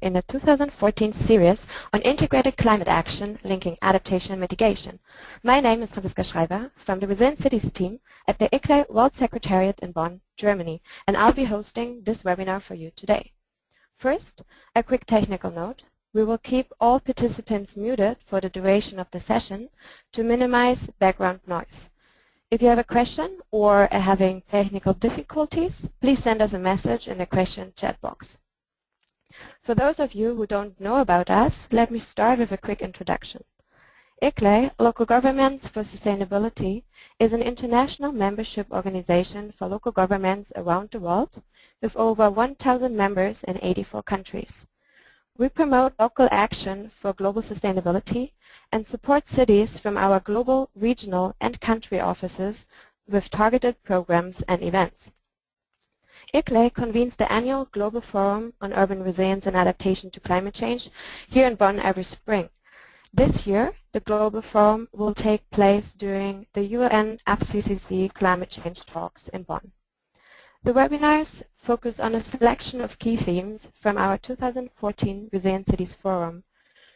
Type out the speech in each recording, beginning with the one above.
in a 2014 series on integrated climate action linking adaptation and mitigation. My name is Franziska Schreiber from the Resilient Cities team at the ICLE World Secretariat in Bonn, Germany, and I'll be hosting this webinar for you today. First, a quick technical note. We will keep all participants muted for the duration of the session to minimize background noise. If you have a question or are having technical difficulties, please send us a message in the question chat box. For those of you who don't know about us, let me start with a quick introduction. ICLE, Local Governments for Sustainability, is an international membership organization for local governments around the world with over 1,000 members in 84 countries. We promote local action for global sustainability and support cities from our global, regional, and country offices with targeted programs and events. ICLE convenes the annual Global Forum on Urban Resilience and Adaptation to Climate Change here in Bonn every spring. This year, the Global Forum will take place during the UN-FCCC Climate Change Talks in Bonn. The webinars focus on a selection of key themes from our 2014 Resilient Cities Forum,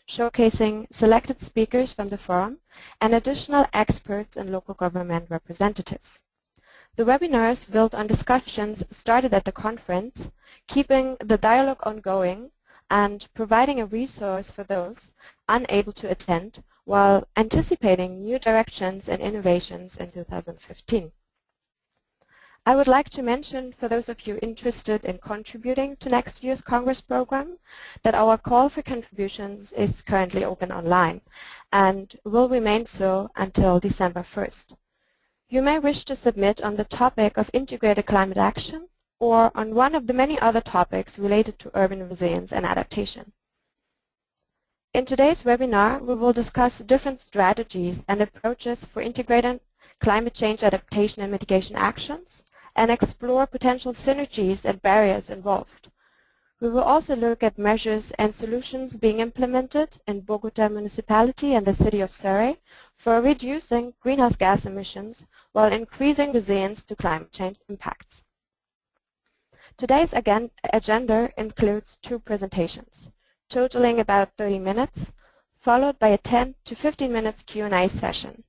showcasing selected speakers from the forum and additional experts and local government representatives. The webinars build on discussions started at the conference, keeping the dialogue ongoing and providing a resource for those unable to attend while anticipating new directions and innovations in 2015. I would like to mention, for those of you interested in contributing to next year's Congress program, that our call for contributions is currently open online and will remain so until December 1st. You may wish to submit on the topic of integrated climate action or on one of the many other topics related to urban resilience and adaptation. In today's webinar, we will discuss different strategies and approaches for integrated climate change adaptation and mitigation actions, and explore potential synergies and barriers involved. We will also look at measures and solutions being implemented in Bogota municipality and the city of Surrey for reducing greenhouse gas emissions while increasing resilience to climate change impacts. Today's agenda includes two presentations, totaling about 30 minutes, followed by a 10 to 15 minutes Q&A session.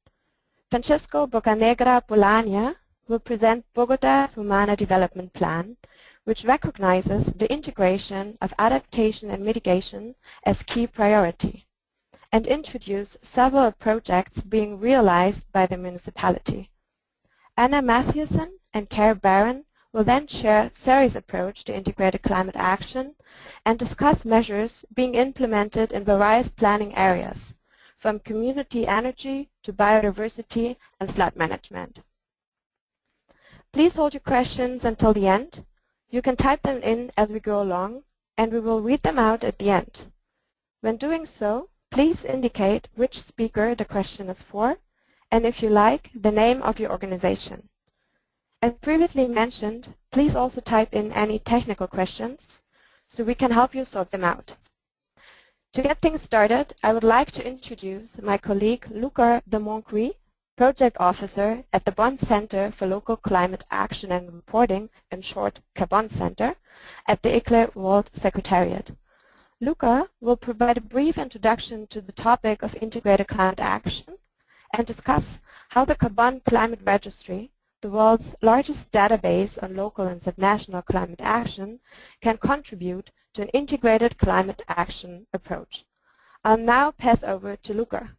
Francisco Bocanegra Bolaña will present Bogota's Humana Development Plan, which recognizes the integration of adaptation and mitigation as key priority, and introduce several projects being realized by the municipality. Anna Matthewson and Cara Barron will then share Surrey's approach to integrated climate action and discuss measures being implemented in various planning areas, from community energy to biodiversity and flood management. Please hold your questions until the end. You can type them in as we go along, and we will read them out at the end. When doing so, please indicate which speaker the question is for, and if you like, the name of your organization. As previously mentioned, please also type in any technical questions so we can help you sort them out. To get things started, I would like to introduce my colleague Luca de Moncuy, Project Officer at the Bonn Center for Local Climate Action and Reporting, in short CABON Center, at the ICLE World Secretariat. Luca will provide a brief introduction to the topic of integrated climate action and discuss how the CABON Climate Registry, the world's largest database on local and subnational climate action, can contribute to an integrated climate action approach. I'll now pass over to Luca.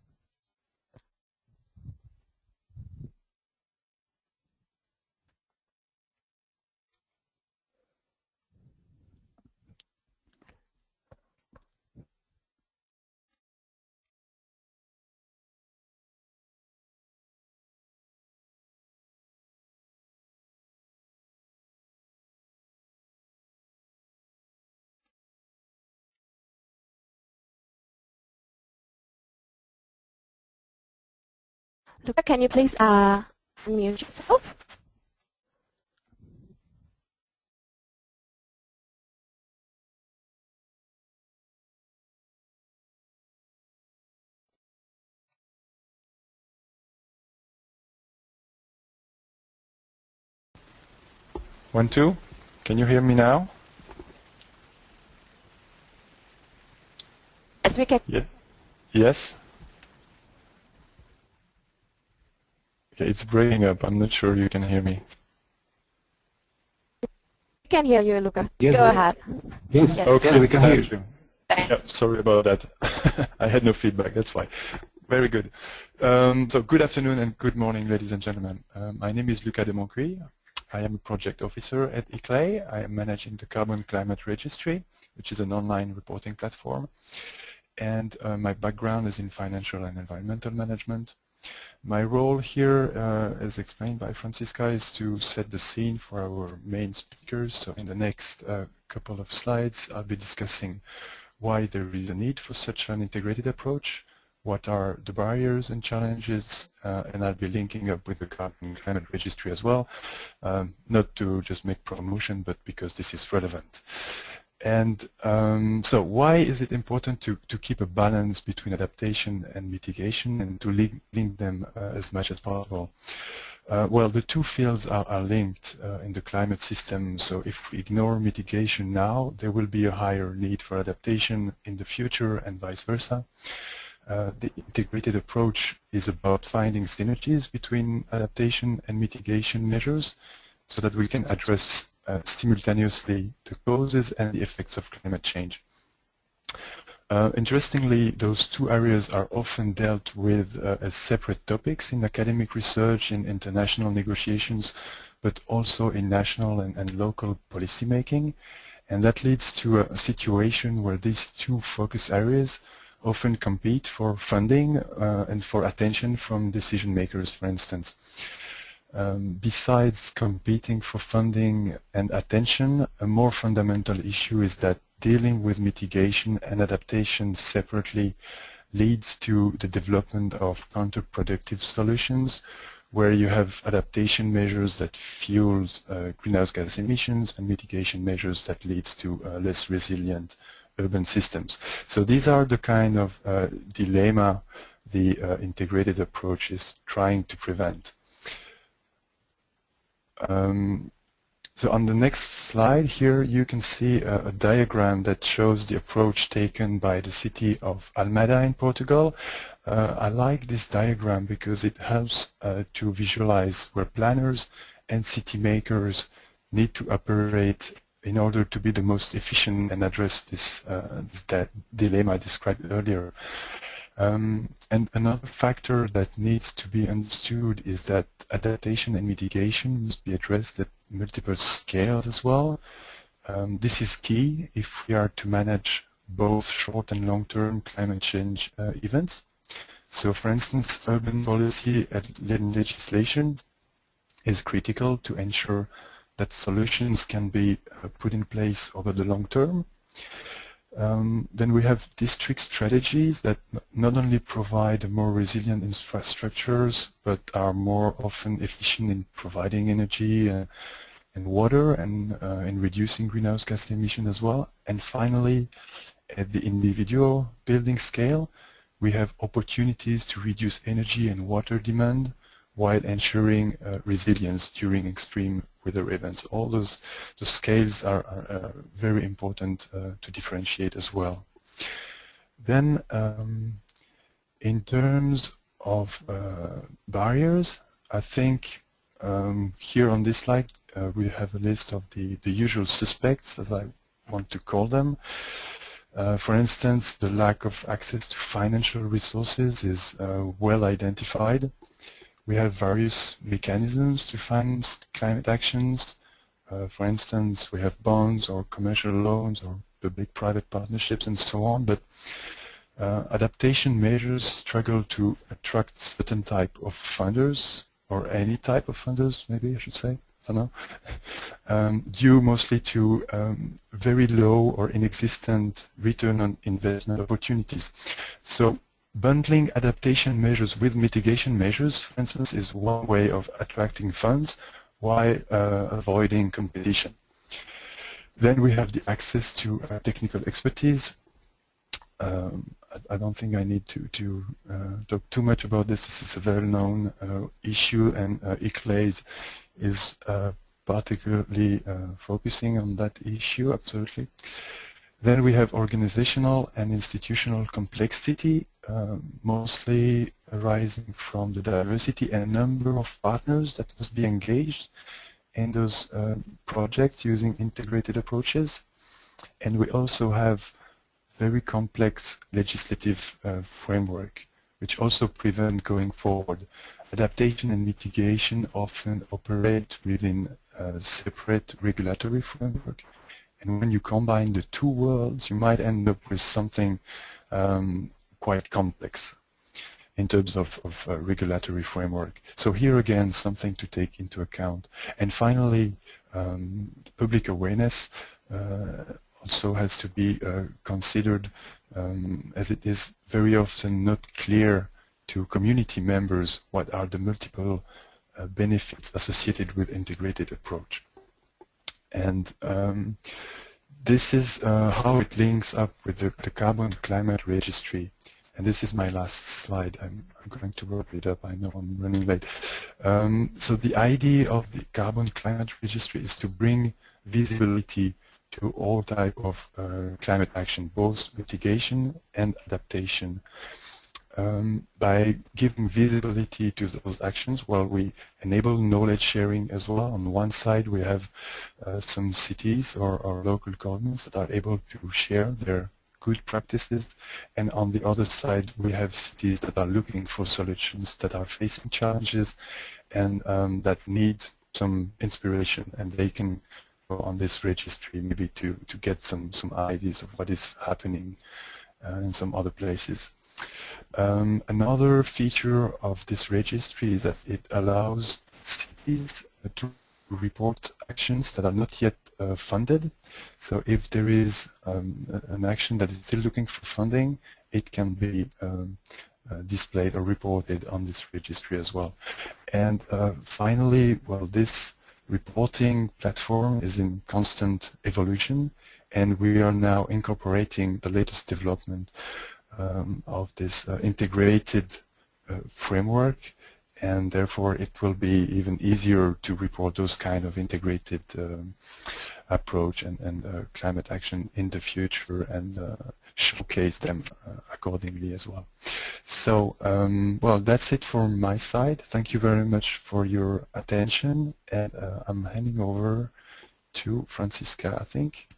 Luca, can you please unmute yourself? One, two. Can you hear me now? Yes, we can. Yeah. Yes? Okay, it's breaking up. I'm not sure you can hear me. We can hear you, Luca. Yes, Go ahead. yes, Okay, we can hear you. Yeah, sorry about that. I had no feedback, that's why. Very good. So good afternoon and good morning, ladies and gentlemen. My name is Luca de Moncuy. I am a project officer at ICLEI. I am managing the Carbon Climate Registry, which is an online reporting platform. And my background is in financial and environmental management. My role here, as explained by Francisca, is to set the scene for our main speakers. So in the next couple of slides, I'll be discussing why there is a need for such an integrated approach, what are the barriers and challenges, and I'll be linking up with the Carbon Climate Registry as well, not to just make promotion, but because this is relevant. And so why is it important to keep a balance between adaptation and mitigation and to link them as much as possible? Well, the two fields are linked in the climate system, so if we ignore mitigation now, there will be a higher need for adaptation in the future and vice versa. The integrated approach is about finding synergies between adaptation and mitigation measures so that we can address simultaneously the causes and the effects of climate change. Interestingly, those two areas are often dealt with as separate topics in academic research, in international negotiations, but also in national and local policy making. And that leads to a situation where these two focus areas often compete for funding and for attention from decision makers, for instance. Besides competing for funding and attention, a more fundamental issue is that dealing with mitigation and adaptation separately leads to the development of counterproductive solutions where you have adaptation measures that fuels greenhouse gas emissions and mitigation measures that leads to less resilient urban systems. So these are the kind of dilemma the integrated approach is trying to prevent. So on the next slide here you can see a diagram that shows the approach taken by the city of Almada in Portugal. I like this diagram because it helps to visualize where planners and city makers need to operate in order to be the most efficient and address that dilemma I described earlier. And another factor that needs to be understood is that adaptation and mitigation must be addressed at multiple scales as well. This is key if we are to manage both short and long-term climate change events. So for instance, urban policy and legislation is critical to ensure that solutions can be put in place over the long term. Then we have district strategies that not only provide more resilient infrastructures, but are more often efficient in providing energy and water and in reducing greenhouse gas emissions as well. And finally, at the individual building scale, we have opportunities to reduce energy and water demand while ensuring resilience during extreme weather events. All those scales are very important to differentiate as well. Then in terms of barriers, I think here on this slide we have a list of the usual suspects, as I want to call them. For instance, the lack of access to financial resources is well identified. We have various mechanisms to finance climate actions. For instance, we have bonds or commercial loans or public-private partnerships and so on, but adaptation measures struggle to attract certain type of funders, or any type of funders, maybe I should say, I don't know, due mostly to very low or inexistent return on investment opportunities. So bundling adaptation measures with mitigation measures, for instance, is one way of attracting funds while avoiding competition. Then we have the access to technical expertise. I don't think I need to talk too much about this. This is a well-known issue, and ICLEI is particularly focusing on that issue, absolutely. Then we have organizational and institutional complexity, mostly arising from the diversity and number of partners that must be engaged in those projects using integrated approaches. And we also have very complex legislative framework, which also prevent going forward. Adaptation and mitigation often operate within a separate regulatory framework. And when you combine the two worlds, you might end up with something quite complex in terms of regulatory framework. So here again, something to take into account. And finally, public awareness also has to be considered, as it is very often not clear to community members what are the multiple benefits associated with integrated approach. And this is how it links up with the Carbon Climate Registry. And this is my last slide. I'm going to wrap it up. I know I'm running late. So the idea of the Carbon Climate Registry is to bring visibility to all type of climate action, both mitigation and adaptation. By giving visibility to those actions, well, we enable knowledge sharing as well. On one side, we have some cities or local governments that are able to share their good practices, and on the other side, we have cities that are looking for solutions, that are facing challenges, and that need some inspiration, and they can go on this registry maybe to get some ideas of what is happening in some other places. Another feature of this registry is that it allows cities to report actions that are not yet funded. So if there is an action that is still looking for funding, it can be displayed or reported on this registry as well. And finally, well, this reporting platform is in constant evolution, and we are now incorporating the latest development of this integrated framework, and therefore it will be even easier to report those kind of integrated approach and climate action in the future, and showcase them accordingly as well. So, well, that's it from my side. Thank you very much for your attention, and I'm handing over to Francisca, I think.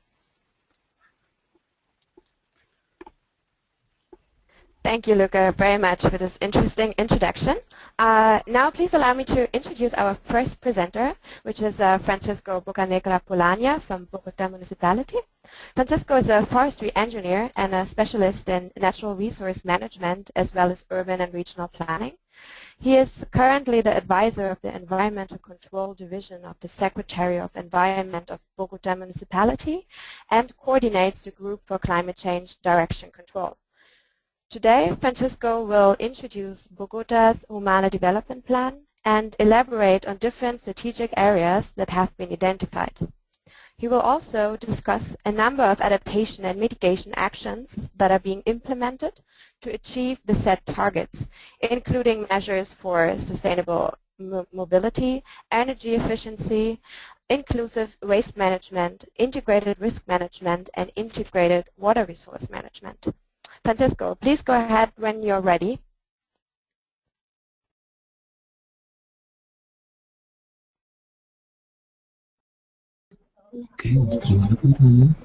Thank you, Luca, very much for this interesting introduction. Now please allow me to introduce our first presenter, which is Francisco Bocanegra Polania from Bogota Municipality. Francisco is a forestry engineer and a specialist in natural resource management as well as urban and regional planning. He is currently the advisor of the Environmental Control Division of the Secretary of Environment of Bogota Municipality and coordinates the Group for Climate Change Direction Control. Today, Francisco will introduce Bogota's Humana Development Plan and elaborate on different strategic areas that have been identified. He will also discuss a number of adaptation and mitigation actions that are being implemented to achieve the set targets, including measures for sustainable mobility, energy efficiency, inclusive waste management, integrated risk management, and integrated water resource management. Francisco, please go ahead when you're ready. Okay, mostrando la pantalla.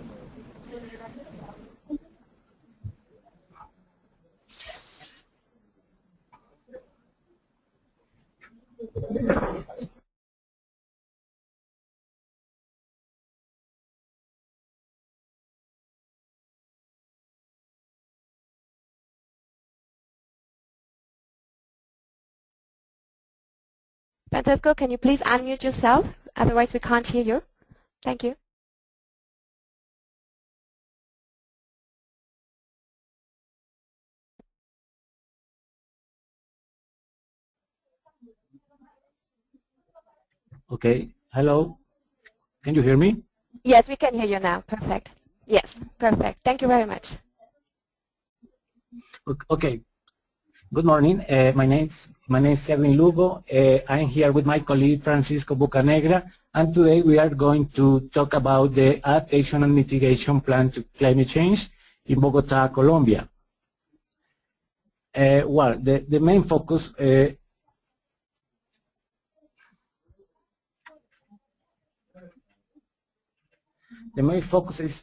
Francisco, can you please unmute yourself? Otherwise we can't hear you. Thank you. Okay, hello. Can you hear me? Yes, we can hear you now. Perfect. Yes, perfect. Thank you very much. Okay. Good morning. My name is Edwin Lugo. I'm here with my colleague Francisco Bucanegra, and today we are going to talk about the adaptation and mitigation plan to climate change in Bogota, Colombia. Well, the main focus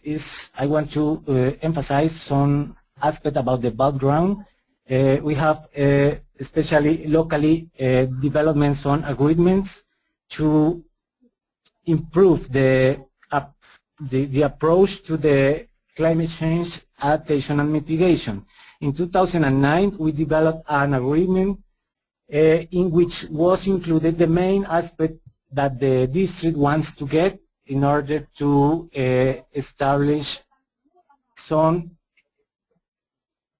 is I want to emphasize some aspect about the background. We have especially locally developments on agreements to improve the approach to the climate change adaptation and mitigation. In 2009, we developed an agreement in which was included the main aspect that the district wants to get in order to establish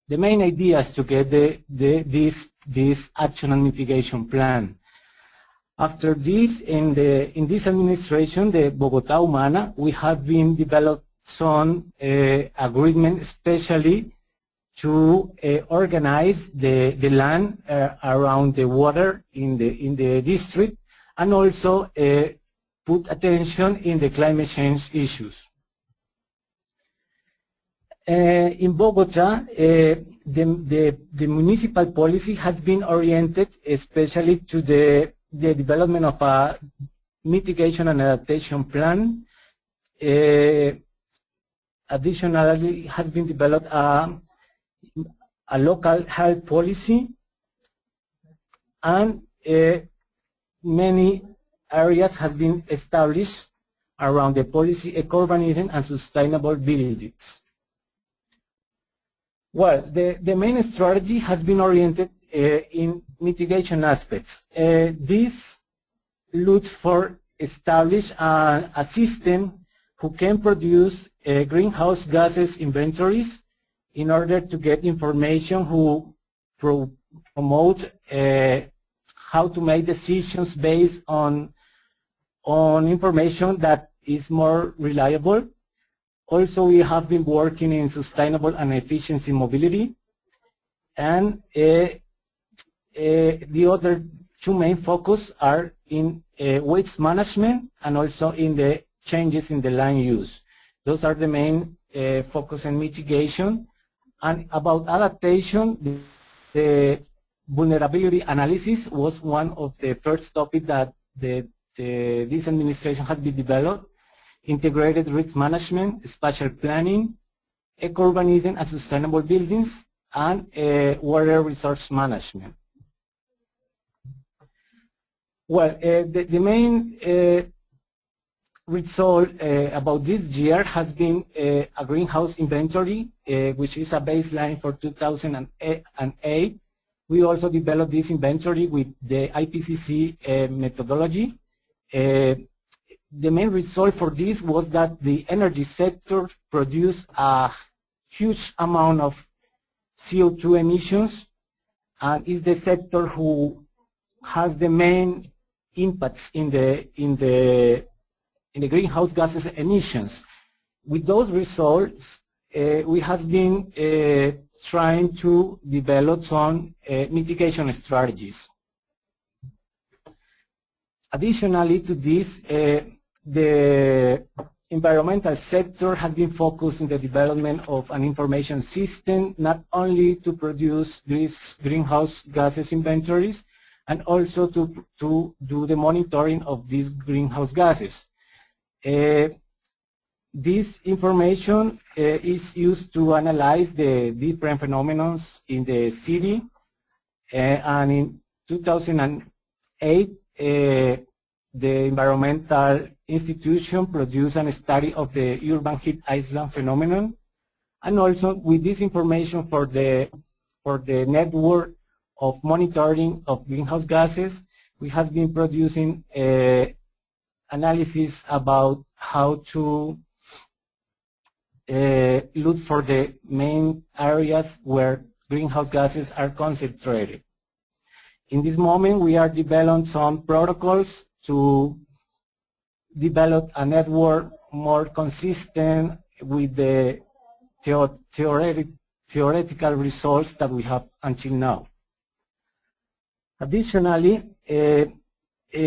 the main ideas to get this action and mitigation plan. After this, in this administration, the Bogota Humana, we have been developed some agreement, especially to organize the land around the water in the district, and also put attention in the climate change issues. In Bogota, the municipal policy has been oriented especially to the development of a mitigation and adaptation plan. Additionally, has been developed a local health policy, and many areas has been established around the policy, eco-urbanism, and sustainable buildings. Well, the main strategy has been oriented in mitigation aspects. This looks for establish a system who can produce greenhouse gases inventories in order to get information who promote how to make decisions based on information that is more reliable. Also, we have been working in sustainable and efficiency mobility, and the other two main focus are in waste management and also in the changes in the land use. Those are the main focus and mitigation. And about adaptation, the vulnerability analysis was one of the first topics that this administration has been developed. Integrated risk management, spatial planning, eco-urbanism and sustainable buildings, and water resource management. Well, the main result about this year has been a greenhouse inventory, which is a baseline for 2008. We also developed this inventory with the IPCC methodology. The main result for this was that the energy sector produced a huge amount of CO2 emissions, and is the sector who has the main impacts in the greenhouse gases emissions. With those results, we have been trying to develop some mitigation strategies. Additionally to this, the environmental sector has been focused in the development of an information system, not only to produce these greenhouse gases inventories, and also to do the monitoring of these greenhouse gases. This information is used to analyze the different phenomena in the city, and in 2008, the environmental institution produced a study of the urban heat island phenomenon, and also with this information for the network of monitoring of greenhouse gases, we have been producing analysis about how to look for the main areas where greenhouse gases are concentrated. In this moment, we are developing some protocols to develop a network more consistent with the theoretical results that we have until now. Additionally,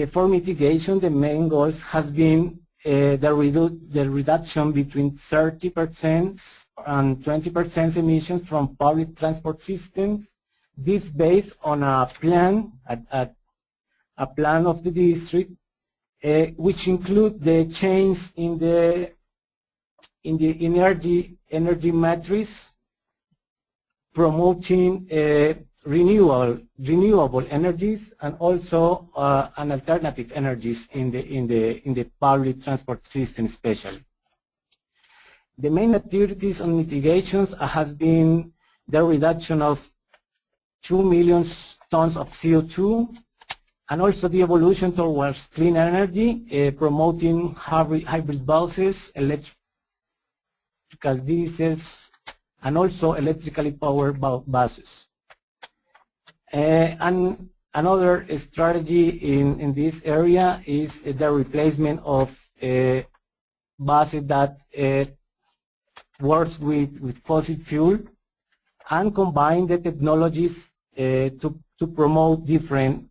for mitigation, the main goals has been the reduction between 30% and 20% emissions from public transport systems. This based on a plan, a plan of the district, which include the change in the energy matrix, promoting renewable energies and also an alternative energies in the public transport system especially. The main activities on mitigations has been the reduction of 2 million tons of CO2 and also the evolution towards clean energy, promoting hybrid buses, electrical diesels, and also electrically powered buses. And another strategy in this area is the replacement of buses that works with fossil fuel and combine the technologies to promote different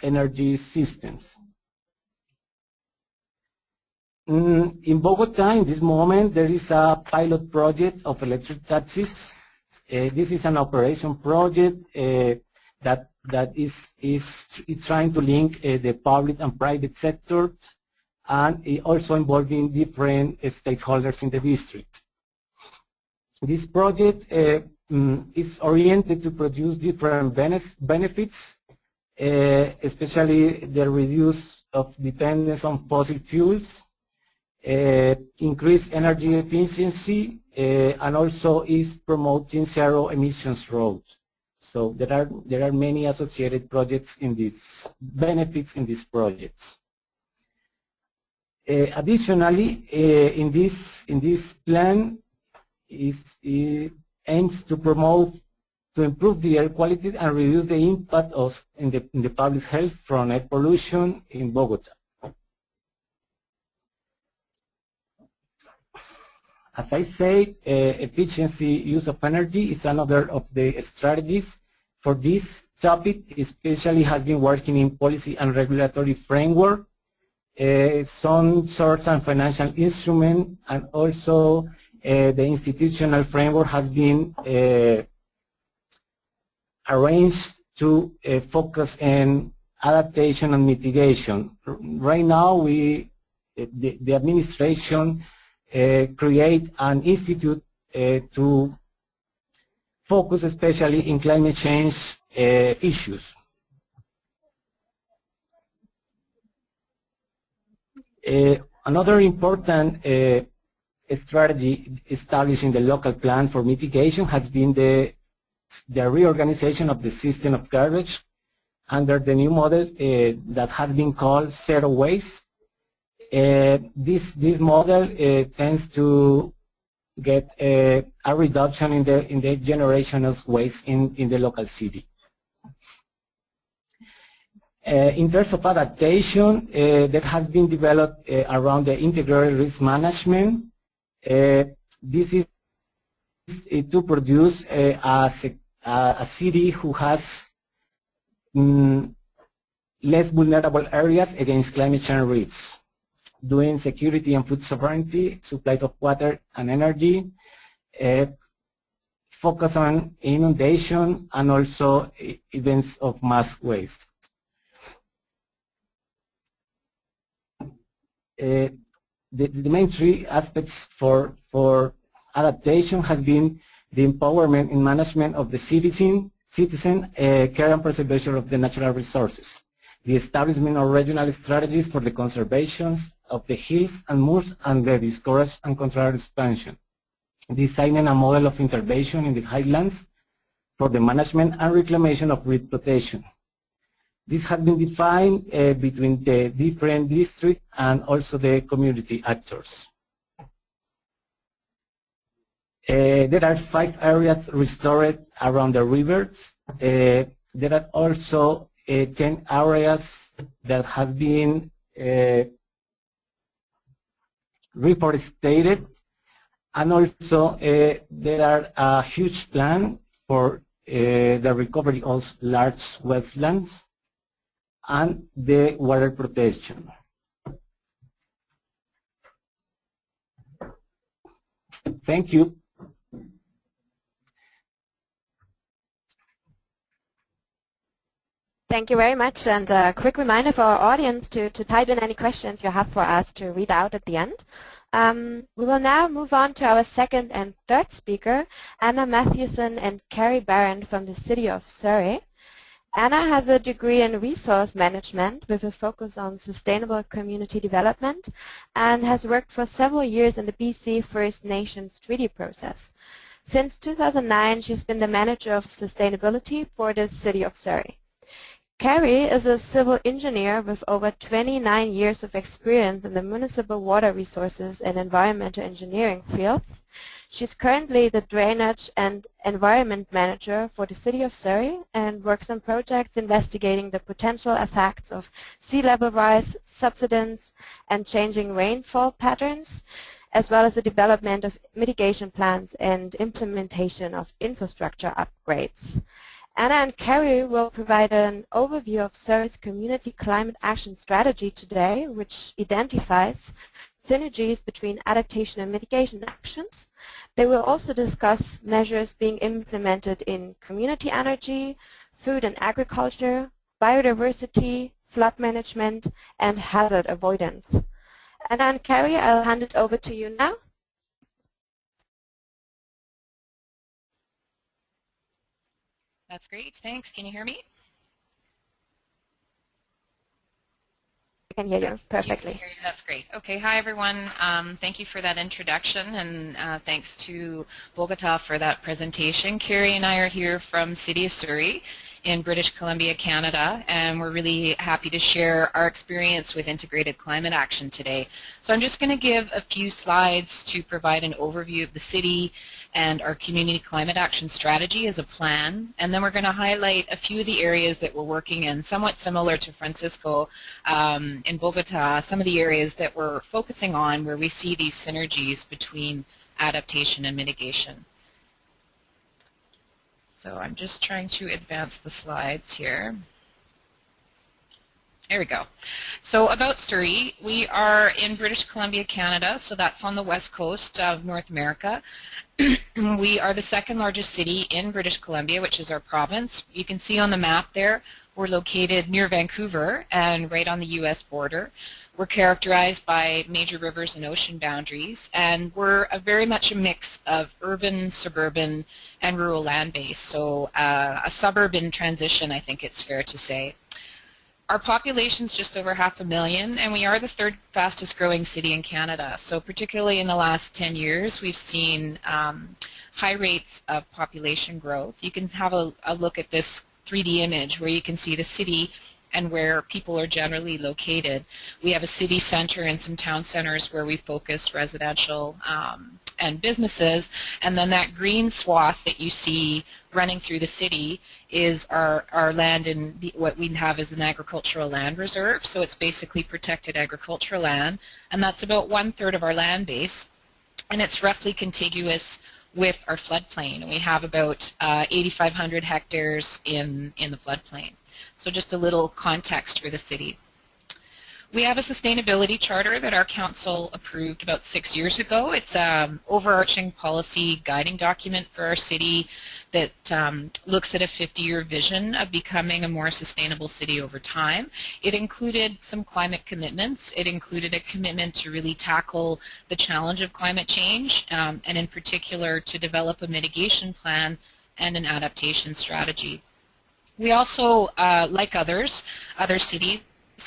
energy systems. In Bogota, in this moment, there is a pilot project of electric taxis. This is an operation project that is trying to link the public and private sector, and also involving different stakeholders in the district. This project is oriented to produce different benefits, especially the reduce of dependence on fossil fuels, increase energy efficiency, and also is promoting zero emissions roads. So there are many associated projects in these benefits in these projects. Additionally, in this plan aims to improve the air quality and reduce the impact in the public health from air pollution in Bogota. As I said, efficiency use of energy is another of the strategies. For this topic, especially has been working in policy and regulatory framework, some source and financial instrument, and also the institutional framework has been arranged to focus on adaptation and mitigation. Right now, the administration create an institute to focus especially in climate change issues. Another important strategy established in the local plan for mitigation has been the reorganization of the system of garbage under the new model that has been called zero waste. This model tends to get a reduction in the generation of waste in the local city. In terms of adaptation, that has been developed around the integrated risk management. This is to produce a city who has less vulnerable areas against climate change risks, doing security and food sovereignty, supply of water and energy, focus on inundation, and also events of mass waste. The main three aspects for adaptation has been the empowerment and management of the citizen, care and preservation of the natural resources, the establishment of regional strategies for the conservation of the hills and moors and the discourage and control expansion, designing a model of intervention in the highlands for the management and reclamation of reed protection. This has been defined between the different districts and also the community actors. There are 5 areas restored around the rivers. There are also 10 areas that has been reforested, and also there are a huge plan for the recovery of large wetlands, and the water protection. Thank you. Thank you very much, and a quick reminder for our audience to type in any questions you have for us to read out at the end. We will now move on to our second and third speaker, Anna Matthewson and Carrie Barron from the city of Surrey. Anna has a degree in resource management with a focus on sustainable community development and has worked for several years in the BC First Nations treaty process. Since 2009, she's been the manager of sustainability for the city of Surrey. Carrie is a civil engineer with over 29 years of experience in the municipal water resources and environmental engineering fields. She's currently the Drainage and Environment Manager for the City of Surrey and works on projects investigating the potential effects of sea level rise, subsidence, and changing rainfall patterns, as well as the development of mitigation plans and implementation of infrastructure upgrades. Anna and Carrie will provide an overview of Surrey's community climate action strategy today, which identifies synergies between adaptation and mitigation actions. They will also discuss measures being implemented in community energy, food and agriculture, biodiversity, flood management, and hazard avoidance. Anna and Carrie, I'll hand it over to you now. That's great. Thanks. Can you hear me? I can hear you perfectly. You. That's great. Okay. Hi, everyone. Thank you for that introduction, and thanks to Bogota for that presentation. Carrie and I are here from City of Surrey in British Columbia, Canada, and we're really happy to share our experience with integrated climate action today. So I'm just going to give a few slides to provide an overview of the city and our community climate action strategy as a plan, and then we're going to highlight a few of the areas that we're working in, somewhat similar to Francisco in Bogota, some of the areas that we're focusing on where we see these synergies between adaptation and mitigation. So I'm just trying to advance the slides here. There we go. So about Surrey, we are in British Columbia, Canada, so that's on the west coast of North America. We are the second largest city in British Columbia, which is our province. You can see on the map there, we're located near Vancouver and right on the U.S. border. We're characterized by major rivers and ocean boundaries, and we're very much a mix of urban, suburban, and rural land base. So a suburban transition, I think it's fair to say. Our population is just over 500,000, and we are the third fastest growing city in Canada. So particularly in the last 10 years, we've seen high rates of population growth. You can have a look at this 3D image where you can see the city and where people are generally located. We have a city center and some town centers where we focus residential and businesses, and then that green swath that you see running through the city is our land in what we have as an agricultural land reserve. So it's basically protected agricultural land, and that's about 1/3 of our land base, and it's roughly contiguous with our floodplain. We have about 8,500 hectares in the floodplain. So just a little context for the city. We have a sustainability charter that our council approved about 6 years ago. It's an overarching policy guiding document for our city that looks at a 50-year vision of becoming a more sustainable city over time. It included some climate commitments. It included a commitment to really tackle the challenge of climate change, and in particular to develop a mitigation plan and an adaptation strategy. We also, like other cities,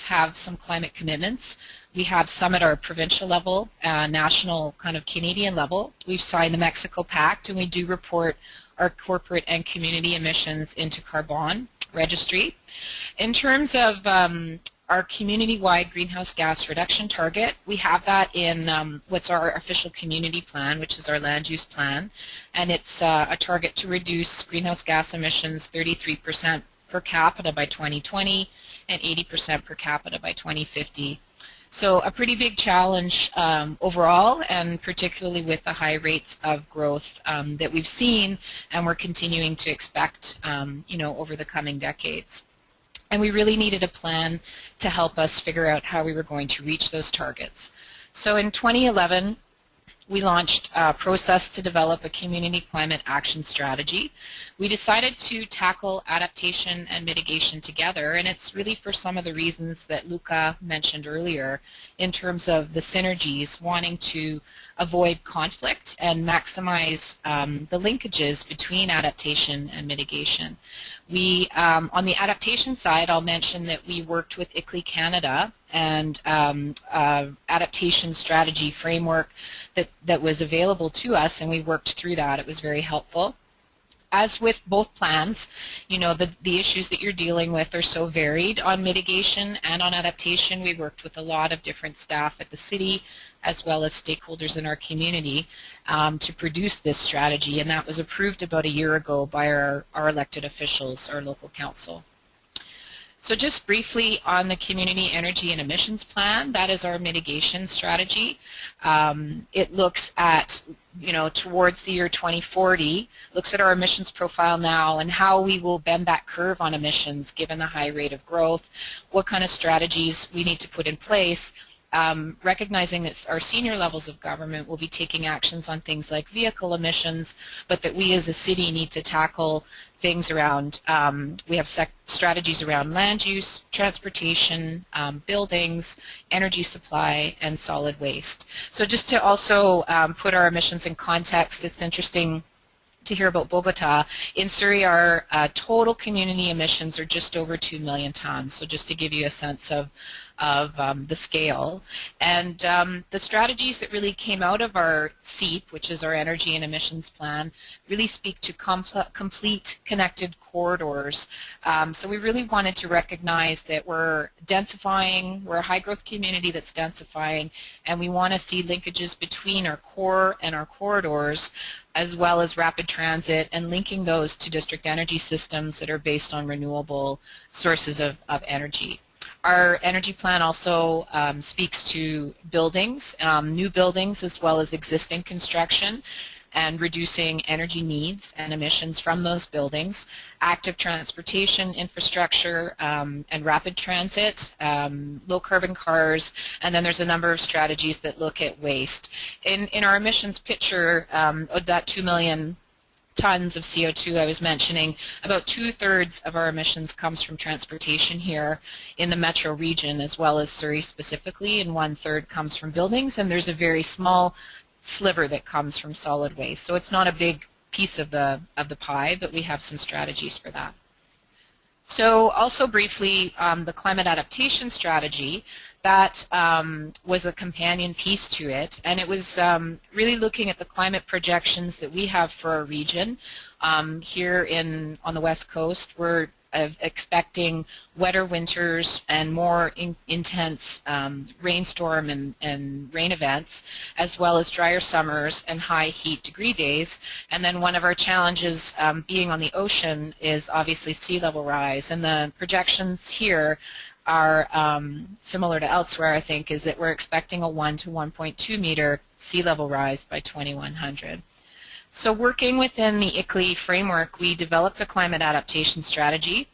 have some climate commitments. We have some at our provincial level, national, kind of Canadian level. We've signed the Mexico Pact, and we do report our corporate and community emissions into Carbon Registry. In terms of our community-wide greenhouse gas reduction target, we have that in what's our official community plan, which is our land use plan, and it's a target to reduce greenhouse gas emissions 33% per capita by 2020 and 80% per capita by 2050. So a pretty big challenge overall, and particularly with the high rates of growth that we've seen and we're continuing to expect over the coming decades. And we really needed a plan to help us figure out how we were going to reach those targets. So in 2011, we launched a process to develop a community climate action strategy. We decided to tackle adaptation and mitigation together, and it's really for some of the reasons that Luca mentioned earlier in terms of the synergies, wanting to avoid conflict and maximize the linkages between adaptation and mitigation. We, on the adaptation side, I'll mention that we worked with ICLEI Canada and adaptation strategy framework that was available to us, and we worked through that. It was very helpful. As with both plans, the issues that you're dealing with are so varied. On mitigation and on adaptation, we worked with a lot of different staff at the city as well as stakeholders in our community to produce this strategy, and that was approved about a year ago by our elected officials, our local council. So just briefly on the Community Energy and Emissions Plan, that is our mitigation strategy. It looks at, towards the year 2040, looks at our emissions profile now and how we will bend that curve on emissions given the high rate of growth, what kind of strategies we need to put in place, recognizing that our senior levels of government will be taking actions on things like vehicle emissions, but that we as a city need to tackle things around, we have strategies around land use, transportation, buildings, energy supply, and solid waste. So just to also put our emissions in context, it's interesting to hear about Bogota. In Surrey, our total community emissions are just over 2 million tons, so just to give you a sense of the scale. And the strategies that really came out of our CEEP, which is our Energy and Emissions Plan, really speak to complete connected corridors. So we really wanted to recognize that we're densifying, we're a high-growth community that's densifying, and we want to see linkages between our core and our corridors, as well as rapid transit, and linking those to district energy systems that are based on renewable sources of energy. Our energy plan also speaks to buildings, new buildings as well as existing construction, and reducing energy needs and emissions from those buildings, active transportation infrastructure and rapid transit, low carbon cars, and then there's a number of strategies that look at waste. In our emissions picture, of that 2 million tons of CO2 I was mentioning, about 2/3 of our emissions comes from transportation here in the metro region as well as Surrey specifically, and 1/3 comes from buildings, and there's a very small sliver that comes from solid waste. So it's not a big piece of the pie, but we have some strategies for that. So also briefly, the climate adaptation strategy, that was a companion piece to it, and it was really looking at the climate projections that we have for our region. Here on the West Coast, we're expecting wetter winters and more intense rainstorm and rain events, as well as drier summers and high heat degree days. And then one of our challenges being on the ocean is obviously sea level rise, and the projections here are similar to elsewhere, I think, is that we're expecting a 1 to 1.2 meter sea level rise by 2100. So working within the ICLEI framework, we developed a climate adaptation strategy.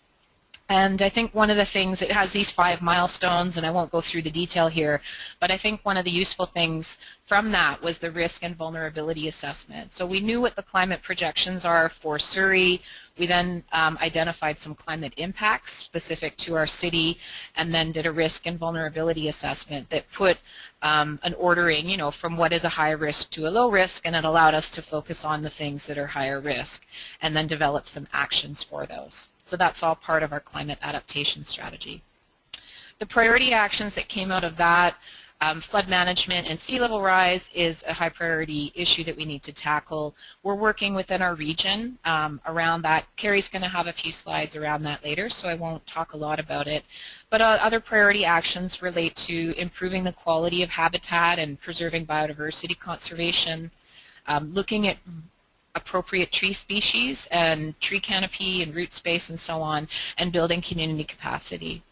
And I think one of the things, it has these 5 milestones, and I won't go through the detail here, but I think one of the useful things from that was the risk and vulnerability assessment. So we knew what the climate projections are for Surrey. We then identified some climate impacts specific to our city, and then did a risk and vulnerability assessment that put an ordering, from what is a high risk to a low risk, and it allowed us to focus on the things that are higher risk, and then develop some actions for those. So that's all part of our climate adaptation strategy. The priority actions that came out of that, flood management and sea level rise is a high priority issue that we need to tackle. We're working within our region around that. Carrie's going to have a few slides around that later, so I won't talk a lot about it. But other priority actions relate to improving the quality of habitat and preserving biodiversity conservation, looking at appropriate tree species and tree canopy and root space and so on, and building community capacity.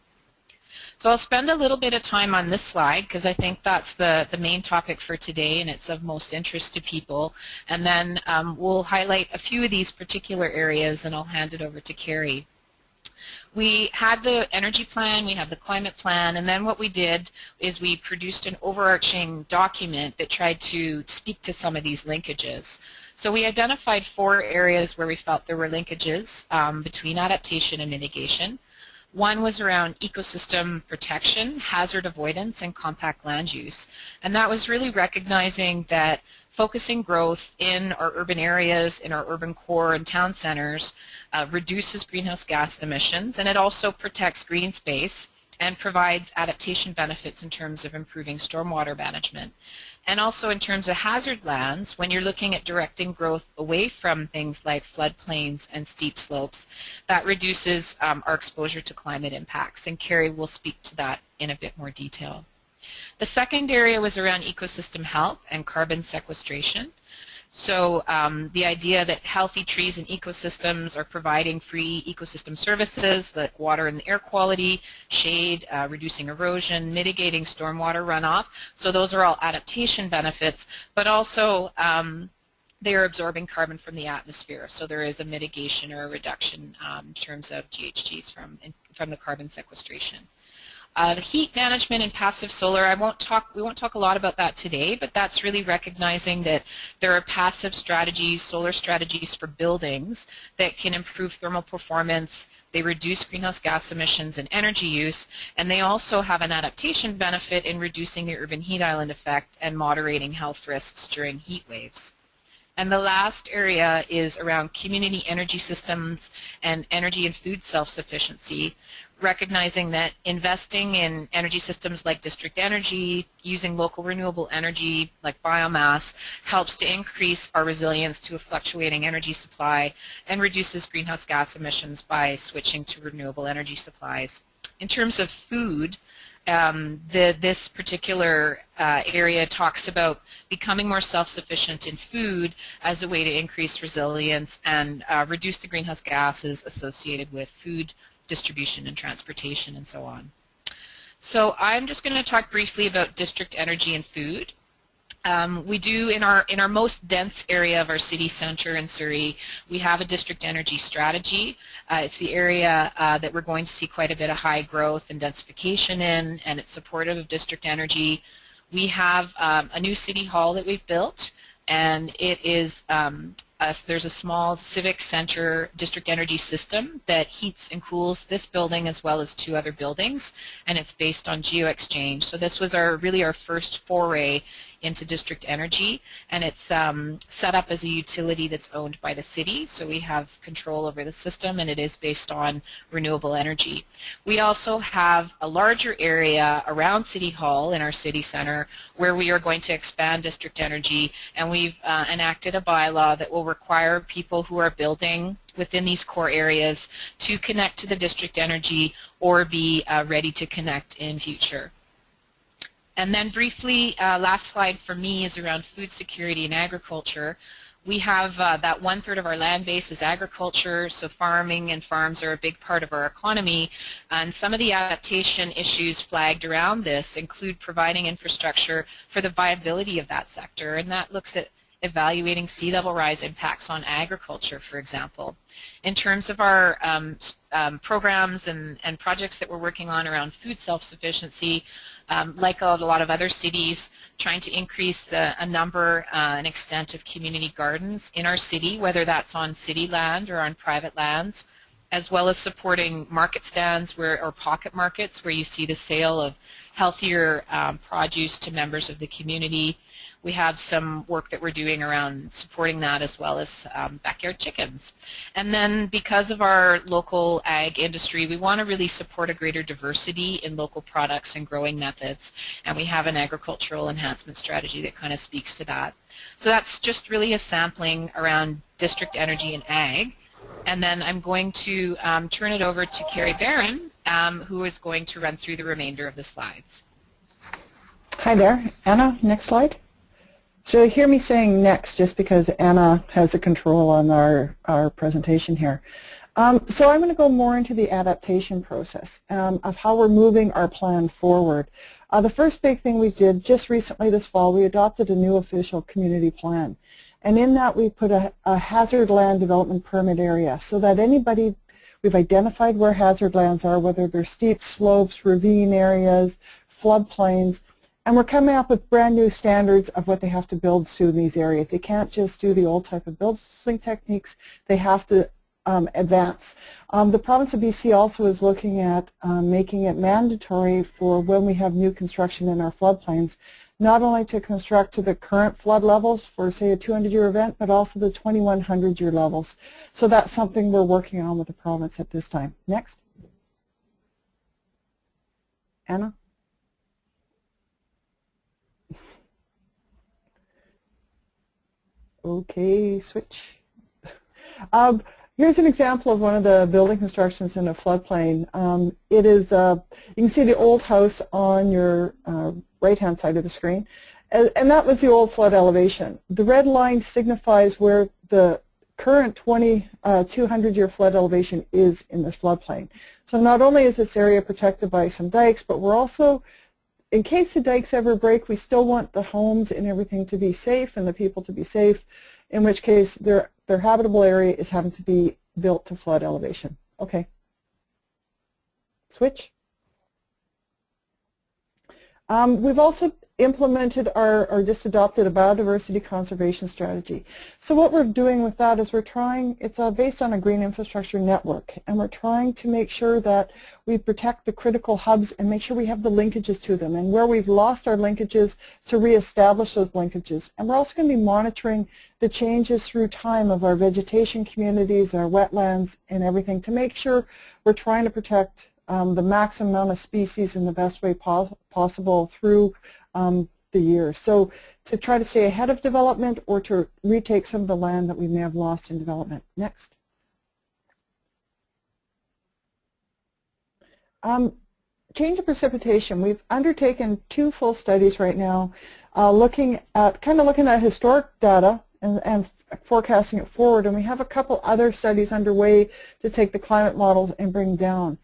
So I'll spend a little bit of time on this slide because I think that's the main topic for today and it's of most interest to people. And then we'll highlight a few of these particular areas and I'll hand it over to Carrie. We had the energy plan, we had the climate plan, and then what we did is we produced an overarching document that tried to speak to some of these linkages. So we identified 4 areas where we felt there were linkages between adaptation and mitigation. One was around ecosystem protection, hazard avoidance, and compact land use. And that was really recognizing that focusing growth in our urban areas, in our urban core and town centers, reduces greenhouse gas emissions, and it also protects green space and provides adaptation benefits in terms of improving stormwater management. And also in terms of hazard lands, when you're looking at directing growth away from things like floodplains and steep slopes, that reduces our exposure to climate impacts, and Carrie will speak to that in a bit more detail. The second area was around ecosystem health and carbon sequestration. So the idea that healthy trees and ecosystems are providing free ecosystem services like water and air quality, shade, reducing erosion, mitigating stormwater runoff. So those are all adaptation benefits, but also they are absorbing carbon from the atmosphere. So there is a mitigation or a reduction in terms of GHGs from the carbon sequestration. The heat management and passive solar, we won't talk a lot about that today, but that's really recognizing that there are passive strategies, solar strategies for buildings that can improve thermal performance, they reduce greenhouse gas emissions and energy use, and they also have an adaptation benefit in reducing the urban heat island effect and moderating health risks during heat waves. And the last area is around community energy systems and energy and food self-sufficiency, recognizing that investing in energy systems like district energy, using local renewable energy like biomass, helps to increase our resilience to a fluctuating energy supply and reduces greenhouse gas emissions by switching to renewable energy supplies. In terms of food, this particular area talks about becoming more self-sufficient in food as a way to increase resilience and reduce the greenhouse gases associated with food distribution and transportation and so on. So I'm just going to talk briefly about district energy and food. We do in our most dense area of our city center in Surrey, we have a district energy strategy. It's the area that we're going to see quite a bit of high growth and densification in, and it's supportive of district energy. We have a new city hall that we've built, and it is there's a small civic center district energy system that heats and cools this building as well as 2 other buildings, and it's based on geo-exchange. So this was really our first foray into district energy, and it's set up as a utility that's owned by the city, so we have control over the system, and it is based on renewable energy. We also have a larger area around City Hall in our city center where we are going to expand district energy, and we've enacted a bylaw that will require people who are building within these core areas to connect to the district energy or be ready to connect in future. And then briefly, last slide for me is around food security and agriculture. We have that 1/3 of our land base is agriculture, so farming and farms are a big part of our economy, and some of the adaptation issues flagged around this include providing infrastructure for the viability of that sector, and that looks at evaluating sea level rise impacts on agriculture, for example. In terms of our programs and projects that we're working on around food self-sufficiency, like a lot of other cities, trying to increase a number and extent of community gardens in our city, whether that's on city land or on private lands, as well as supporting market stands or pocket markets where you see the sale of healthier produce to members of the community. We have some work that we're doing around supporting that as well as backyard chickens. And then because of our local ag industry, we want to really support a greater diversity in local products and growing methods, and we have an agricultural enhancement strategy that kind of speaks to that. So that's just really a sampling around district energy and ag. And then I'm going to turn it over to Carrie Barron, who is going to run through the remainder of the slides. Hi there. Anna, next slide. So you hear me saying next just because Anna has a control on our presentation here. So I'm going to go more into the adaptation process of how we're moving our plan forward. The first big thing we did just recently this fall, we adopted a new official community plan. And in that we put a hazard land development permit area so that anybody, we've identified where hazard lands are, whether they're steep slopes, ravine areas, floodplains, and we're coming up with brand new standards of what they have to build to in these areas. They can't just do the old type of building techniques, they have to advance. The province of BC also is looking at making it mandatory for when we have new construction in our floodplains, not only to construct to the current flood levels for, say, a 200-year event, but also the 2100-year levels. So that's something we're working on with the province at this time. Next. Anna? Okay, switch. Here's an example of one of the building constructions in a floodplain. It is, you can see the old house on your right-hand side of the screen, and that was the old flood elevation. The red line signifies where the current 200-year flood elevation is in this floodplain. So not only is this area protected by some dikes, but we're also, in case the dikes ever break, we still want the homes and everything to be safe and the people to be safe, in which case their habitable area is having to be built to flood elevation. Okay. Switch. We've also implemented or just adopted a biodiversity conservation strategy. So what we're doing with that is we're trying, it's based on a green infrastructure network, and we're trying to make sure that we protect the critical hubs and make sure we have the linkages to them, and where we've lost our linkages to reestablish those linkages. And we're also going to be monitoring the changes through time of our vegetation communities, our wetlands, and everything to make sure we're trying to protect the maximum amount of species in the best way possible through the years. So to try to stay ahead of development or to retake some of the land that we may have lost in development. Next. Change of precipitation. We've undertaken 2 full studies right now looking at historic data and forecasting it forward, and we have a couple other studies underway to take the climate models and bring down.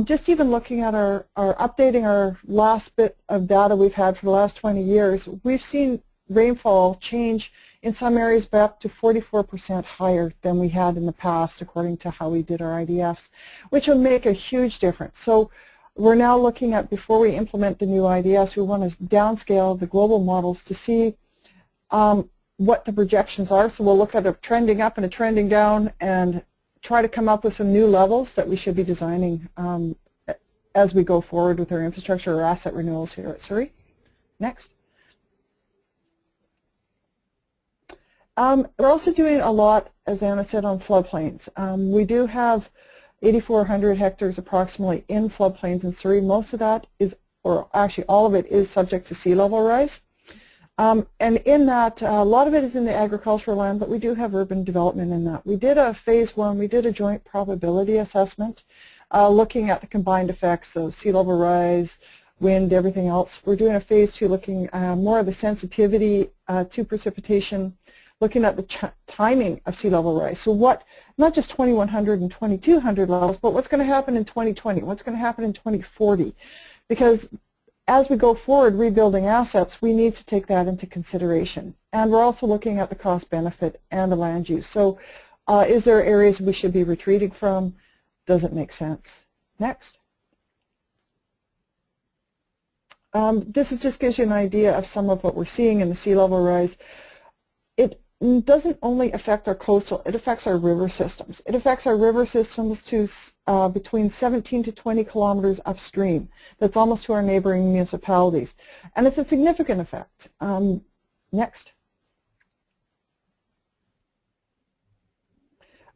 Just even looking at updating our last bit of data we've had for the last 20 years, we've seen rainfall change in some areas by up to 44% higher than we had in the past, according to how we did our IDFs, which will make a huge difference. So we're now looking at, before we implement the new IDFs, we want to downscale the global models to see what the projections are. So we'll look at a trending up and a trending down and try to come up with some new levels that we should be designing as we go forward with our infrastructure or asset renewals here at Surrey. Next. We're also doing a lot, as Anna said, on floodplains. We do have 8,400 hectares approximately in floodplains in Surrey. Most of that is, or actually all of it, is subject to sea level rise. And in that, a lot of it is in the agricultural land, but we do have urban development in that. We did a phase 1, we did a joint probability assessment looking at the combined effects of sea level rise, wind, everything else. We're doing a phase 2 looking more of the sensitivity to precipitation, looking at the timing of sea level rise. So what, not just 2100 and 2200 levels, but what's going to happen in 2020, what's going to happen in 2040? Because as we go forward rebuilding assets, we need to take that into consideration. And we're also looking at the cost benefit and the land use. So is there areas we should be retreating from? Does it make sense? Next. This just gives you an idea of some of what we're seeing in the sea level rise. It doesn't only affect our coastal, it affects our river systems. It affects our river systems to between 17 to 20 kilometers upstream. That's almost to our neighboring municipalities. And it's a significant effect. Next.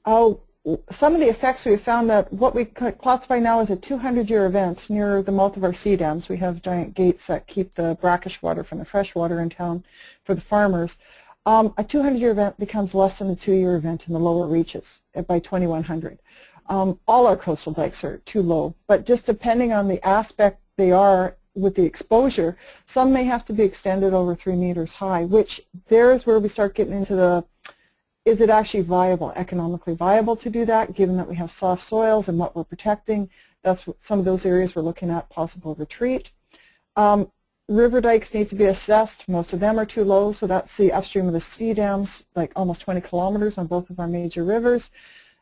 Some of the effects we found that what we classify now as a 200-year event near the mouth of our sea dams. We have giant gates that keep the brackish water from the fresh water in town for the farmers. A 200-year event becomes less than a 2-year event in the lower reaches by 2100. All our coastal dikes are too low, but just depending on the aspect they are with the exposure, some may have to be extended over 3 meters high, which there's where we start getting into the, is it actually viable, economically viable to do that, given that we have soft soils and what we're protecting? That's what, some of those areas we're looking at possible retreat. River dikes need to be assessed. Most of them are too low, so that's the upstream of the sea dams, like almost 20 kilometers on both of our major rivers.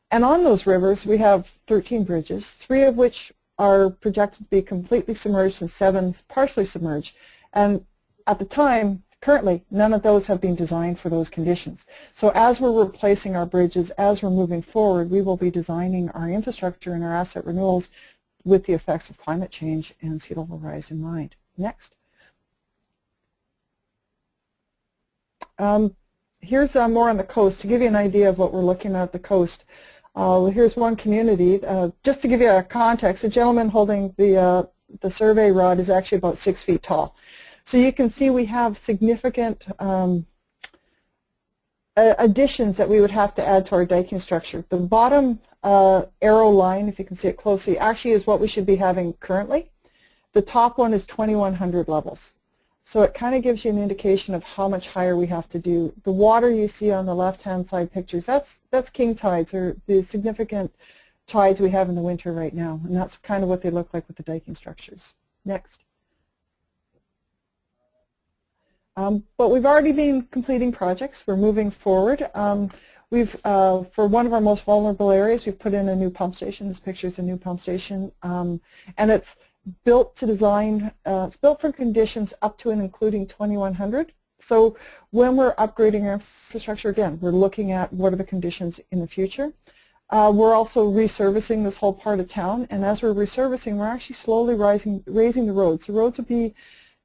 And on those rivers, we have 13 bridges, 3 of which are projected to be completely submerged and 7 partially submerged. And at the time, currently, none of those have been designed for those conditions. So as we're replacing our bridges, as we're moving forward, we will be designing our infrastructure and our asset renewals with the effects of climate change and sea level rise in mind. Next. Here's more on the coast to give you an idea of what we're looking at the coast. Here's one community. Just to give you a context, the gentleman holding the survey rod is actually about 6 feet tall. So you can see we have significant additions that we would have to add to our diking structure. The bottom arrow line, if you can see it closely, actually is what we should be having currently. The top one is 2,100 levels. So it kind of gives you an indication of how much higher we have to do. The water you see on the left-hand side pictures, that's king tides, or the significant tides we have in the winter right now. And that's kind of what they look like with the diking structures. Next. But we've already been completing projects. We're moving forward. For one of our most vulnerable areas, we've put in a new pump station. This picture is a new pump station. And it's built to design, it's built for conditions up to and including 2,100. So when we're upgrading our infrastructure, again, we're looking at what are the conditions in the future. We're also resurfacing this whole part of town, and as we're resurfacing, we're actually slowly raising the roads. The roads will be,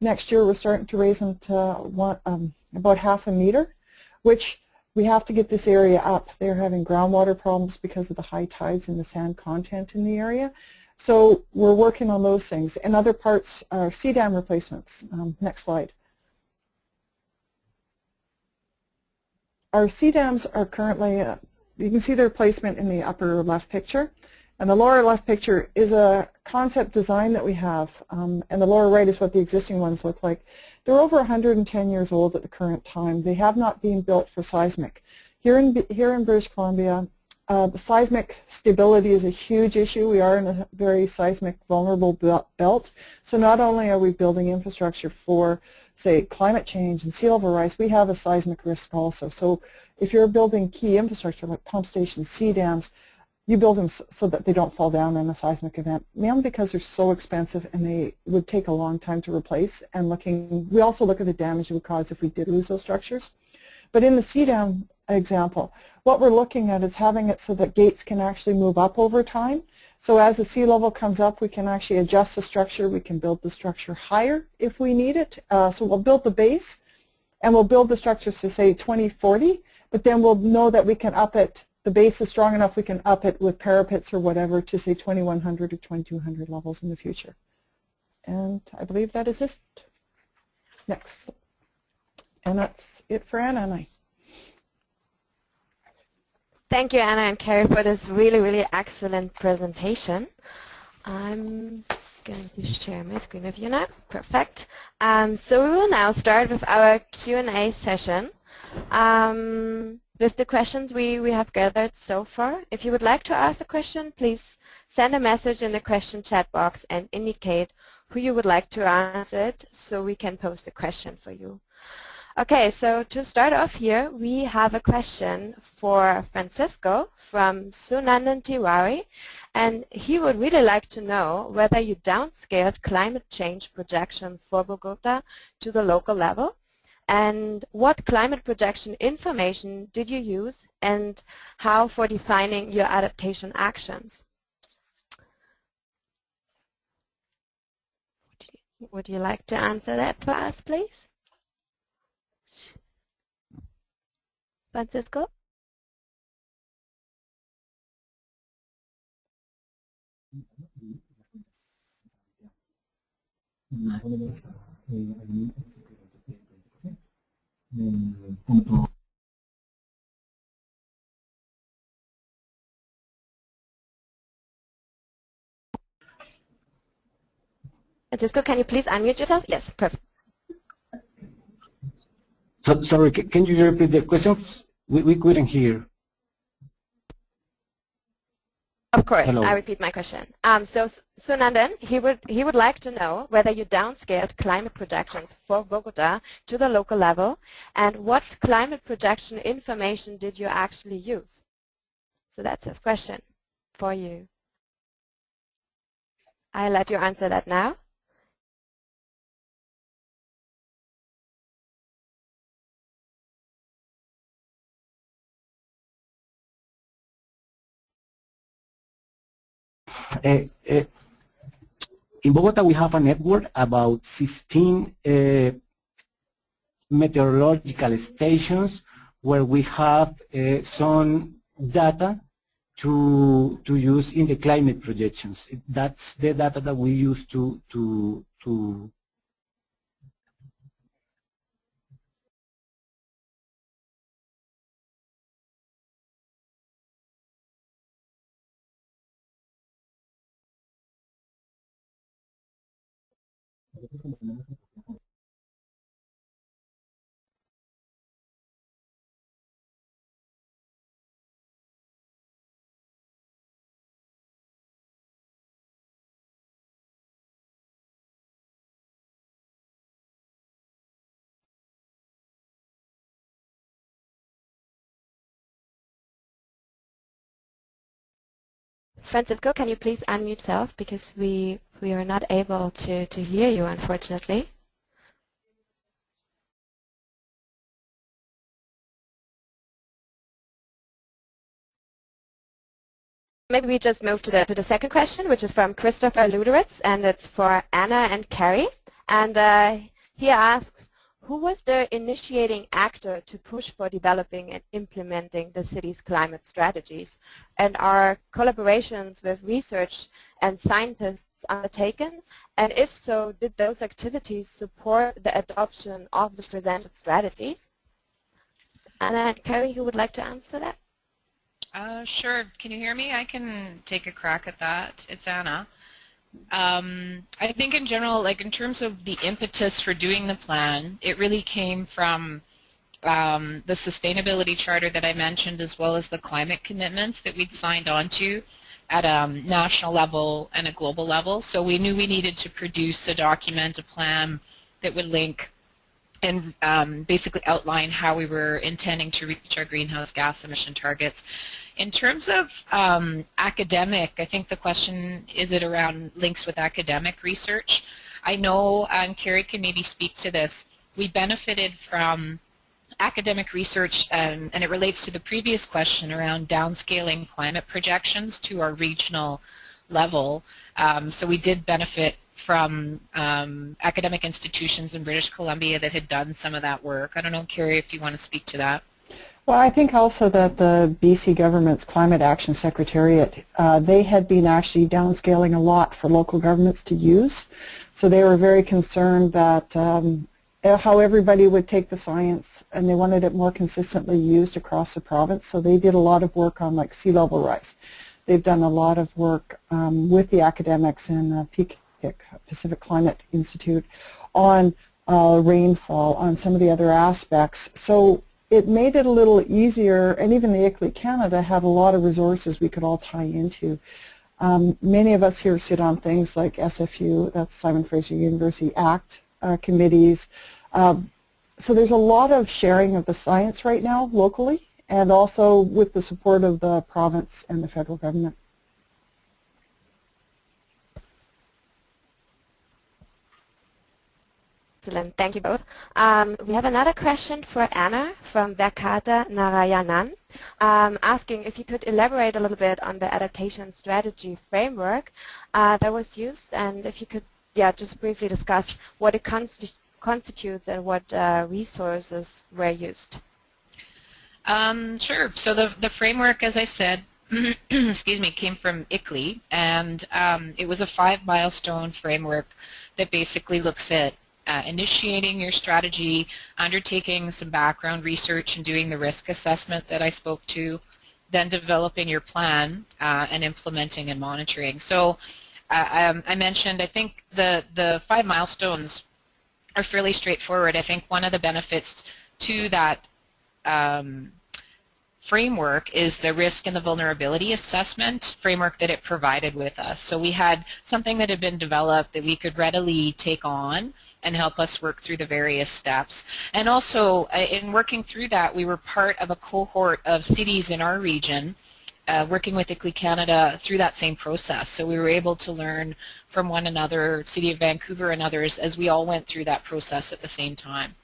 next year we're starting to raise them to about 0.5 meter, which we have to get this area up. They're having groundwater problems because of the high tides and the sand content in the area. So we're working on those things. And other parts are sea dam replacements. Next slide. Our sea dams are currently, you can see their placement in the upper left picture. And the lower left picture is a concept design that we have. And the lower right is what the existing ones look like. They're over 110 years old at the current time. They have not been built for seismic. Here in British Columbia, seismic stability is a huge issue. We are in a very seismic vulnerable belt. So not only are we building infrastructure for, say, climate change and sea level rise, we have a seismic risk also. So if you're building key infrastructure like pump stations, sea dams, you build them so that they don't fall down in a seismic event, mainly because they're so expensive and they would take a long time to replace. And we also look at the damage it would cause if we did lose those structures. But in the sea dam example, what we're looking at is having it so that gates can actually move up over time. So as the sea level comes up, we can actually adjust the structure. We can build the structure higher if we need it. So we'll build the base, and we'll build the structures to, say, 2040, but then we'll know that we can up it. The base is strong enough we can up it with parapets or whatever to, say, 2,100 or 2,200 levels in the future. And I believe that is it. Next. And that's it for Anna and I. Thank you, Anna and Carrie, for this really, really excellent presentation. I'm going to share my screen with you now. Perfect. So we will now start with our Q&A session. With the questions we have gathered so far. If you would like to ask a question, please send a message in the question chat box and indicate who you would like to answer it so we can post a question for you. Okay, so to start off here, we have a question for Francisco from Sunandan Tiwari, and he would really like to know whether you downscaled climate change projections for Bogota to the local level, and what climate projection information did you use, and how for defining your adaptation actions. Would you like to answer that for us, please? Francisco? Francisco, can you please unmute yourself? Yes, perfect. So, sorry, can you repeat the question? We couldn't hear. Of course, Hello. I repeat my question. So Nandan, he would like to know whether you downscaled climate projections for Bogota to the local level, and what climate projection information did you actually use? So that's his question for you. I'll let you answer that now. In Bogota, we have a network about 16 meteorological stations where we have some data to use in the climate projections. That's the data that we use to Francisco, can you please unmute yourself, because we are not able to hear you, unfortunately. Maybe we just move to the second question, which is from Christopher Luderitz, and it's for Anna and Carrie. And he asks, who was the initiating actor to push for developing and implementing the city's climate strategies? And are collaborations with research and scientists undertaken? And if so, did those activities support the adoption of the presented strategies? Anna and Carrie, who would like to answer that? Sure. Can you hear me? I can take a crack at that. It's Anna. I think in general, like in terms of the impetus for doing the plan, it really came from the sustainability charter that I mentioned, as well as the climate commitments that we'd signed on to at a national level and a global level. So we knew we needed to produce a document, a plan that would link and basically outline how we were intending to reach our greenhouse gas emission targets. In terms of academic, I think the question, is it around links with academic research? I know, and Carrie can maybe speak to this, we benefited from academic research, and it relates to the previous question around downscaling climate projections to our regional level. So we did benefit from academic institutions in British Columbia that had done some of that work. I don't know, Carrie, if you want to speak to that. Well, I think also that the BC government's Climate Action Secretariat, they had been actually downscaling a lot for local governments to use. So they were very concerned that how everybody would take the science, and they wanted it more consistently used across the province. So they did a lot of work on like sea level rise. They've done a lot of work with the academics in Pacific Climate Institute on rainfall, on some of the other aspects. So it made it a little easier, and even the ICLEI Canada had a lot of resources we could all tie into. Many of us here sit on things like SFU, that's Simon Fraser University ACT committees. So there's a lot of sharing of the science right now locally, and also with the support of the province and the federal government. Excellent. Thank you both. We have another question for Anna from Verkata Narayanan, asking if you could elaborate a little bit on the adaptation strategy framework that was used, and if you could, just briefly discuss what it constitutes and what resources were used. Sure. So the framework, as I said, excuse me, came from ICLEI, and it was a 5-milestone framework that basically looks at initiating your strategy, undertaking some background research and doing the risk assessment that I spoke to, then developing your plan and implementing and monitoring. So I mentioned, I think the 5 milestones are fairly straightforward. I think one of the benefits to that framework is the risk and the vulnerability assessment framework that it provided with us. So we had something that had been developed that we could readily take on and help us work through the various steps. And also, in working through that, we were part of a cohort of cities in our region working with ICLEI Canada through that same process. So we were able to learn from one another, City of Vancouver and others, as we all went through that process at the same time.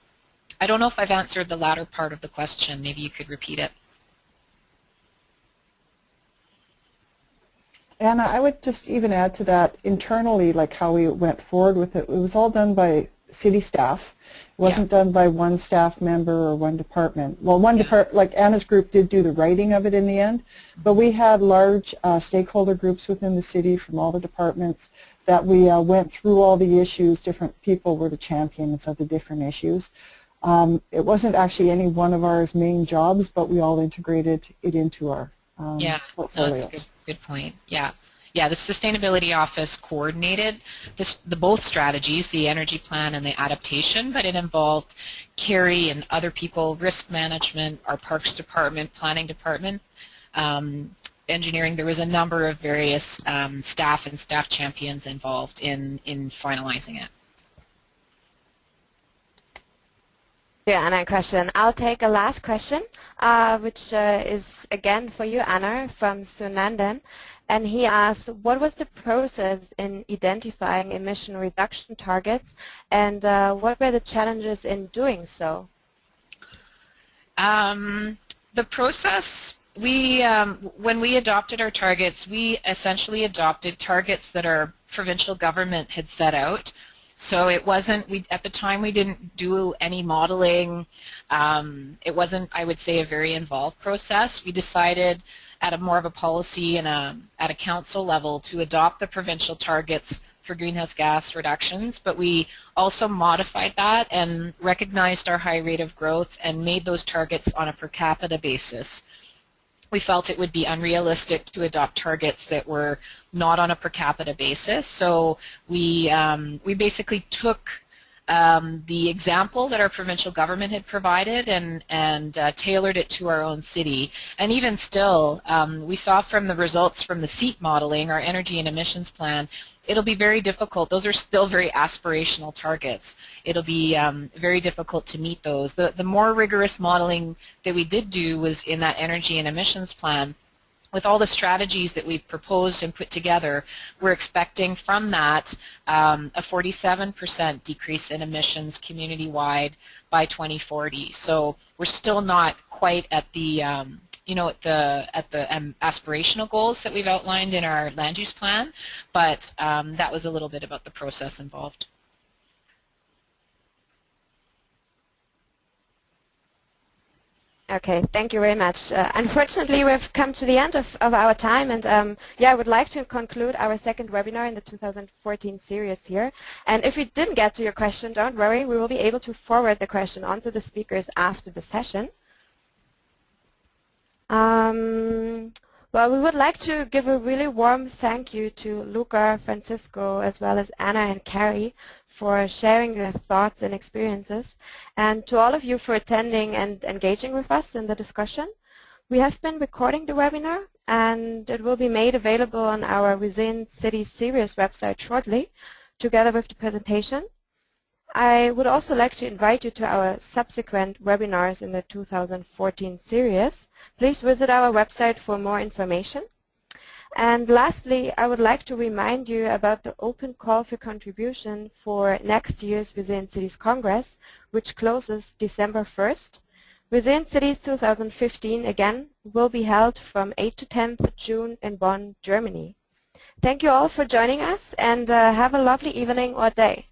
I don't know if I've answered the latter part of the question. Maybe you could repeat it. Anna, I would just even add to that internally, like how we went forward with it. It was all done by city staff. It wasn't done by one staff member or one department. Well, one department, like Anna's group did do the writing of it in the end, but we had large stakeholder groups within the city from all the departments that we went through all the issues. Different people were the champions of the different issues. It wasn't actually any one of our main jobs, but we all integrated it into our portfolios. No, that's a good point. Yeah, the Sustainability Office coordinated the both strategies, the energy plan and the adaptation, but it involved Carrie and other people, risk management, our parks department, planning department, engineering. There was a number of various staff and staff champions involved in finalizing it. Yeah, Anna, question. I'll take a last question, which is again for you, Anna, from Sunandan. And he asks, what was the process in identifying emission reduction targets, and what were the challenges in doing so? The process, when we adopted our targets, we essentially adopted targets that our provincial government had set out. So it wasn't, at the time we didn't do any modeling. It wasn't, I would say, a very involved process. We decided at a more of a policy and at a council level to adopt the provincial targets for greenhouse gas reductions, but we also modified that and recognized our high rate of growth and made those targets on a per capita basis. We felt it would be unrealistic to adopt targets that were not on a per capita basis, so we basically took the example that our provincial government had provided and tailored it to our own city. And even still, we saw from the results from the SEET modeling, our energy and emissions plan, it'll be very difficult. Those are still very aspirational targets. It'll be very difficult to meet those. The more rigorous modeling that we did do was in that energy and emissions plan. With all the strategies that we've proposed and put together, we're expecting from that a 47% decrease in emissions community-wide by 2040. So we're still not quite at the aspirational goals that we've outlined in our land use plan, but that was a little bit about the process involved. Okay, thank you very much. Unfortunately, we've come to the end of our time, and yeah, I would like to conclude our second webinar in the 2014 series here. And if we didn't get to your question, don't worry, we will be able to forward the question onto the speakers after the session. Well, we would like to give a really warm thank you to Luca, Francisco, as well as Anna and Carrie for sharing their thoughts and experiences, and to all of you for attending and engaging with us in the discussion. We have been recording the webinar, and it will be made available on our Within Cities series website shortly, together with the presentation. I would also like to invite you to our subsequent webinars in the 2014 series. Please visit our website for more information. And lastly, I would like to remind you about the open call for contribution for next year's Within Cities Congress, which closes December 1st. Within Cities 2015, again, will be held from 8th to 10th June in Bonn, Germany. Thank you all for joining us, and have a lovely evening or day.